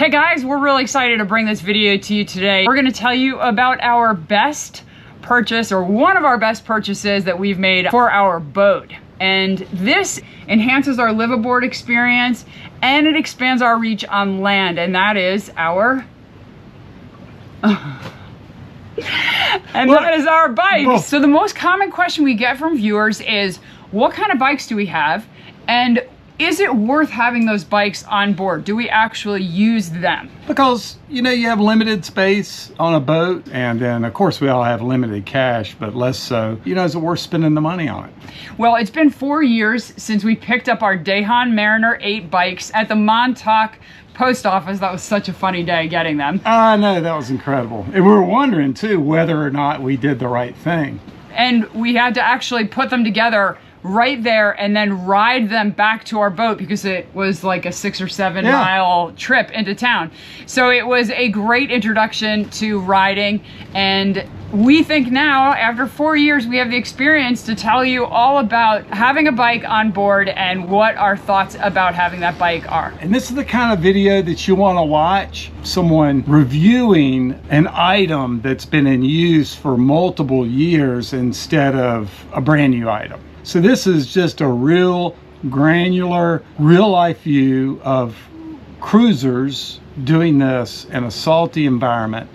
Hey guys, we're really excited to bring this video to you today. We're gonna tell you about our best purchase, or one of our best purchases that we've made for our boat. And this enhances our liveaboard experience and it expands our reach on land, and that is our that is our bikes. So the most common question we get from viewers is, what kind of bikes do we have? And is it worth having those bikes on board? Do we actually use them? Because, you know, you have limited space on a boat, and then of course we all have limited cash, but less so. You know, is it worth spending the money on it? Well, it's been 4 years since we picked up our Dahon Mariner 8 bikes at the Montauk post office. That was such a funny day getting them. I know, that was incredible. And we were wondering too whether or not we did the right thing. And we had to actually put them together right there and then ride them back to our boat because it was like a 6 or 7 mile trip into town. So it was a great introduction to riding, and we think now, after 4 years, we have the experience to tell you all about having a bike on board and what our thoughts about having that bike are. And this is the kind of video that you want to watch, someone reviewing an item that's been in use for multiple years instead of a brand new item. So this is just a real granular, real life view of cruisers doing this in a salty environment.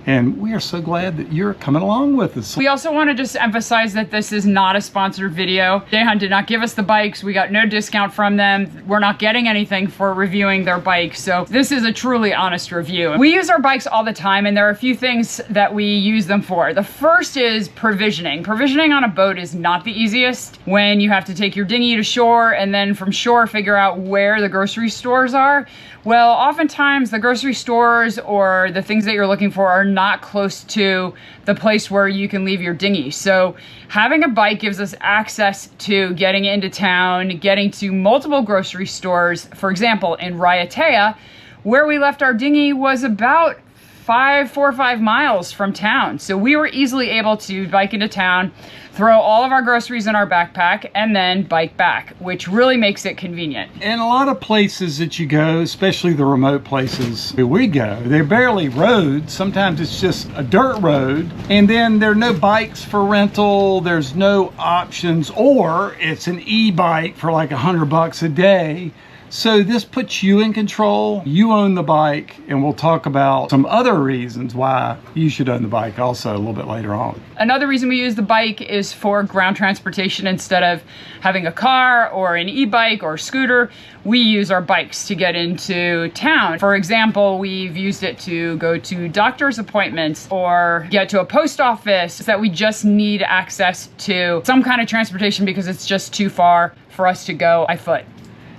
And we are so glad that you're coming along with us. We also want to just emphasize that this is not a sponsored video. Dahon did not give us the bikes. We got no discount from them. We're not getting anything for reviewing their bikes. So this is a truly honest review. We use our bikes all the time, and there are a few things that we use them for. The first is provisioning. Provisioning on a boat is not the easiest when you have to take your dinghy to shore and then from shore figure out where the grocery stores are. Well, oftentimes the grocery stores or the things that you're looking for are not close to the place where you can leave your dinghy. So having a bike gives us access to getting into town, getting to multiple grocery stores. For example, in Raiatea, where we left our dinghy was about 4 or 5 miles from town. So we were easily able to bike into town, throw all of our groceries in our backpack, and then bike back, which really makes it convenient. And a lot of places that you go, especially the remote places where we go, they're barely roads. Sometimes it's just a dirt road, and then there are no bikes for rental, there's no options, or it's an e-bike for like $100 a day. So this puts you in control. You own the bike, and we'll talk about some other reasons why you should own the bike also a little bit later on. Another reason we use the bike is for ground transportation. Instead of having a car or an e-bike or scooter, we use our bikes to get into town. For example, we've used it to go to doctor's appointments or get to a post office that we just need access to some kind of transportation because it's just too far for us to go by foot.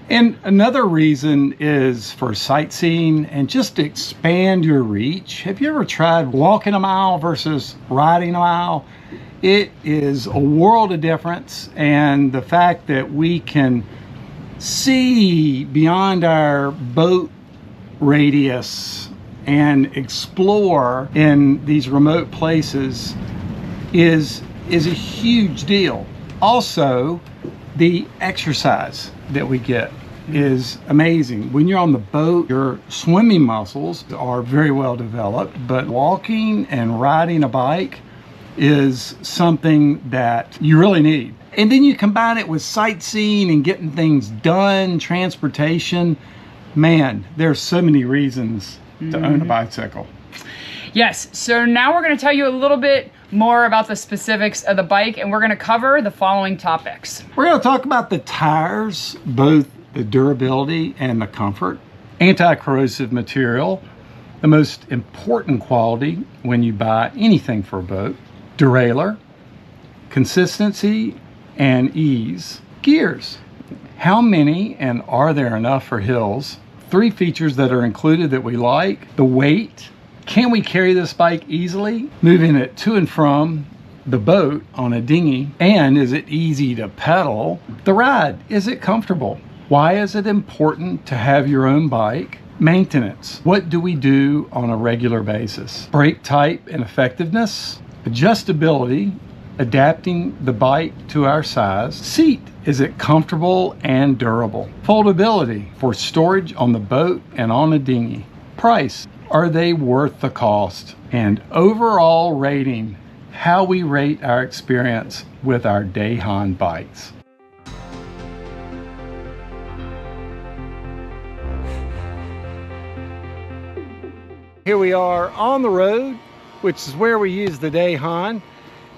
And another reason is for sightseeing and just to expand your reach. Have you ever tried walking a mile versus riding a mile? It is a world of difference, and the fact that we can see beyond our boat radius and explore in these remote places is a huge deal. Also, the exercise that we get is amazing. When you're on the boat, your swimming muscles are very well developed, but walking and riding a bike is something that you really need. And then you combine it with sightseeing and getting things done, transportation. Man, there's so many reasons to own a bicycle. Yes, so now we're going to tell you a little bit more about the specifics of the bike, and we're going to cover the following topics. We're going to talk about the tires, both the durability and the comfort, anti-corrosive material, the most important quality when you buy anything for a boat, derailleur, consistency and ease, gears, how many and are there enough for hills, 3 features that are included that we like, the weight, can we carry this bike easily, moving it to and from the boat on a dinghy, and is it easy to pedal, the ride, is it comfortable, why is it important to have your own bike, maintenance, what do we do on a regular basis, brake type and effectiveness, adjustability, adapting the bike to our size, seat, is it comfortable and durable, foldability for storage on the boat and on a dinghy, Price. Are they worth the cost? And overall rating, how we rate our experience with our Dahon bikes. Here we are on the road, which is where we use the Dahon.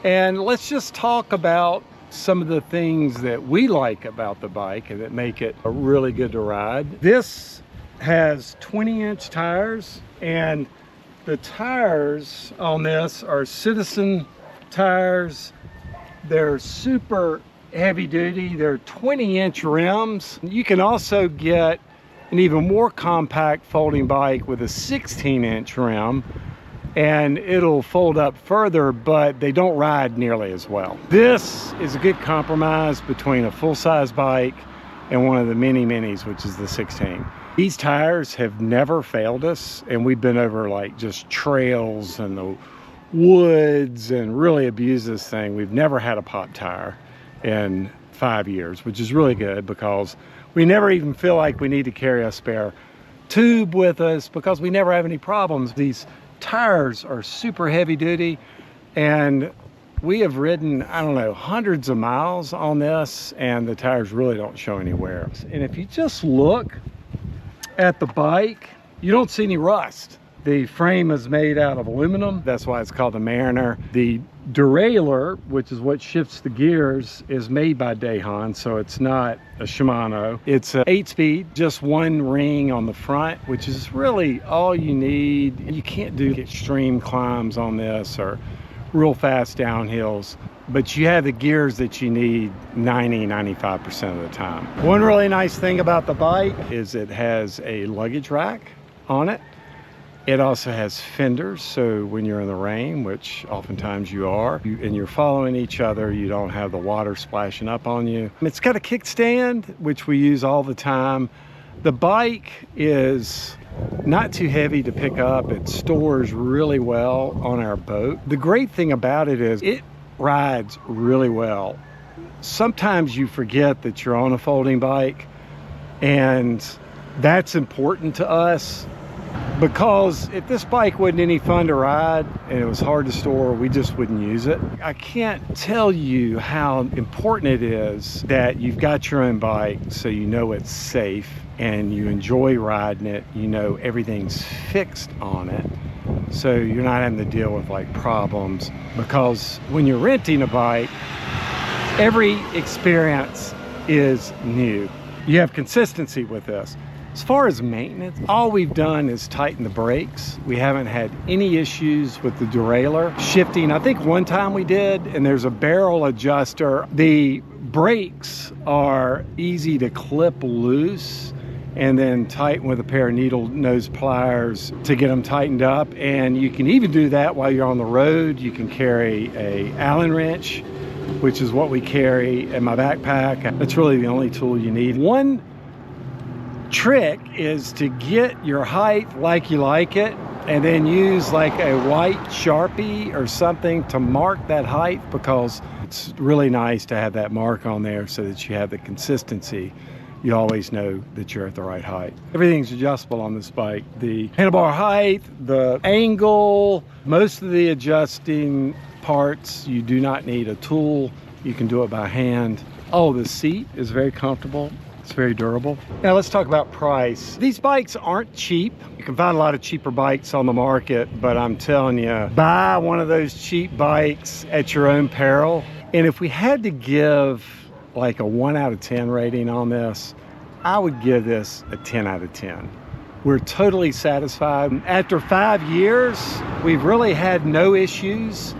And let's just talk about some of the things that we like about the bike and that make it a really good to ride. This has 20-inch tires, and the tires on this are Citizen tires. They're super heavy duty. They're 20-inch rims. You can also get an even more compact folding bike with a 16-inch rim, and it'll fold up further, but they don't ride nearly as well. This is a good compromise between a full-size bike and one of the mini minis, which is the 16. These tires have never failed us, and we've been over like just trails and the woods and really abused this thing. We've never had a pop tire in 5 years, which is really good because we never even feel like we need to carry a spare tube with us because we never have any problems. These tires are super heavy duty, and we have ridden, I don't know, hundreds of miles on this, and the tires really don't show any wear. And if you just look at the bike, you don't see any rust. The frame is made out of aluminum. That's why it's called the Mariner. The derailleur, which is what shifts the gears, is made by Dahon, so it's not a Shimano. It's an 8-speed, just one ring on the front, which is really all you need. You can't do extreme climbs on this or real fast downhills, but you have the gears that you need 90–95% of the time. One really nice thing about the bike is it has a luggage rack on it. It also has fenders, so when you're in the rain, which oftentimes you are, and you're following each other, you don't have the water splashing up on you. It's got a kickstand, which we use all the time. The bike is not too heavy to pick up. It stores really well on our boat. The great thing about it is it rides really well. Sometimes you forget that you're on a folding bike, and that's important to us. Because if this bike wasn't any fun to ride and it was hard to store, we just wouldn't use it. I can't tell you how important it is that you've got your own bike so you know it's safe and you enjoy riding it. You know everything's fixed on it, so you're not having to deal with like problems. Because when you're renting a bike, every experience is new. You have consistency with this. As far as maintenance, all we've done is tighten the brakes. We haven't had any issues with the derailleur. Shifting, I think one time we did, and there's a barrel adjuster. The brakes are easy to clip loose and then tighten with a pair of needle nose pliers to get them tightened up. And you can even do that while you're on the road. You can carry a Allen wrench, which is what we carry in my backpack. That's really the only tool you need. One trick is to get your height like you like it, and then use like a white Sharpie or something to mark that height, because it's really nice to have that mark on there so that you have the consistency. You always know that you're at the right height. Everything's adjustable on this bike. The handlebar height, the angle, most of the adjusting parts, you do not need a tool. You can do it by hand. Oh, the seat is very comfortable. It's very durable. Now let's talk about price. These bikes aren't cheap. You can find a lot of cheaper bikes on the market, but I'm telling you, buy one of those cheap bikes at your own peril. And if we had to give like a 1 out of 10 rating on this, I would give this a 10 out of 10. We're totally satisfied. After 5 years, we've really had no issues.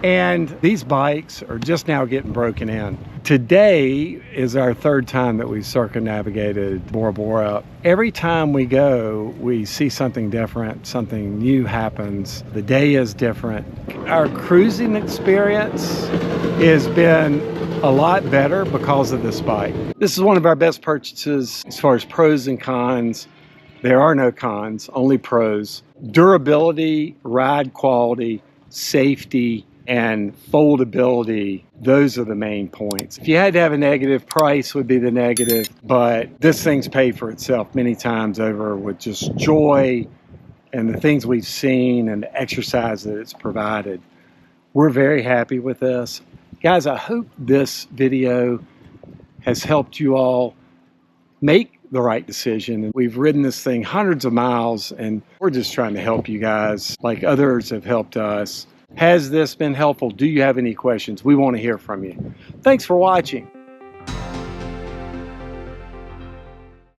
And these bikes are just now getting broken in. Today is our 3rd time that we've circumnavigated Bora Bora. Every time we go, we see something different, something new happens. The day is different. Our cruising experience has been a lot better because of this bike. This is one of our best purchases as far as pros and cons. There are no cons, only pros. Durability, ride quality, safety, and foldability, those are the main points. If you had to have a negative, price would be the negative, but this thing's paid for itself many times over with just joy and the things we've seen and the exercise that it's provided. We're very happy with this. Guys, I hope this video has helped you all make the right decision. We've ridden this thing hundreds of miles, and we're just trying to help you guys like others have helped us. Has this been helpful? Do you have any questions? We want to hear from you. Thanks for watching.